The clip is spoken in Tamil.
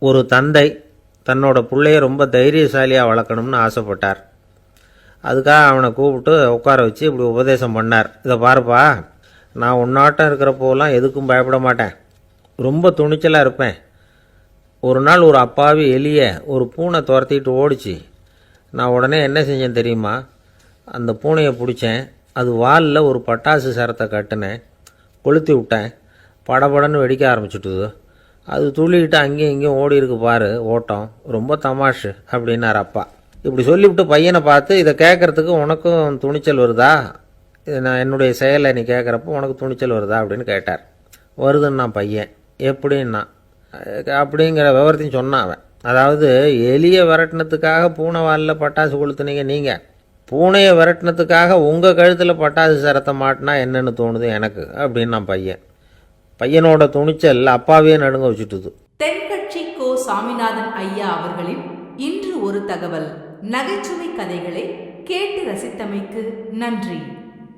ஒரு தந்தை தன்னோட பிள்ளைய ரொம்ப தைரியசாலியாக வளர்க்கணும்னு ஆசைப்பட்டார். அதுக்காக அவனை கூப்பிட்டு உட்கார வச்சு இப்படி உபதேசம் பண்ணார். இதை பாருப்பா, நான் உன்னாட்டம் இருக்கிறப்போலாம் எதுக்கும் பயப்பட மாட்டேன், ரொம்ப துணிச்சலாக இருப்பேன். ஒரு நாள் ஒரு அப்பாவி எலிய ஒரு பூனை துரத்திட்டு ஓடிச்சு. நான் உடனே என்ன செஞ்சேன் தெரியுமா? அந்த பூனையை பிடிச்சேன், அது வாலில் ஒரு பட்டாசு சரத்தை கட்டினேன், கொளுத்தி விட்டேன், படபடன்னு வெடிக்க ஆரம்பிச்சுட்டுது. அது துள்ளிக்கிட்டு அங்கேயும் இங்கேயும் ஓடி இருக்கு பாரு ஓட்டம், ரொம்ப தமாஷு அப்படின்னார் அப்பா. இப்படி சொல்லிவிட்டு பையனை பார்த்து, இதை கேட்குறதுக்கு உனக்கும் துணிச்சல் வருதா, நான் என்னுடைய செயலை நீ கேட்குறப்போ உனக்கு துணிச்சல் வருதா அப்படின்னு கேட்டார். வருதுன்னா பையன். எப்படின்னா அப்படிங்கிற விவரத்தையும் சொன்னான் அவன். அதாவது எலியை விரட்டினத்துக்காக பூனை வாலில் பட்டாசு கொளுத்துனீங்க நீங்கள், பூனையை விரட்டினத்துக்காக உங்கள் கழுத்தில் பட்டாசு சரத்தை மாட்டினா என்னென்னு தோணுது எனக்கு அப்படின்னு பையன். பையனோட துணிச்சல் அப்பாவே நடுங்க வச்சுட்டுது. தென்கட்சி கோ சாமிநாதன் ஐயா அவர்களின் இன்று ஒரு தகவல் நகைச்சுவை கதைகளை கேட்டு ரசித்தமைக்கு நன்றி.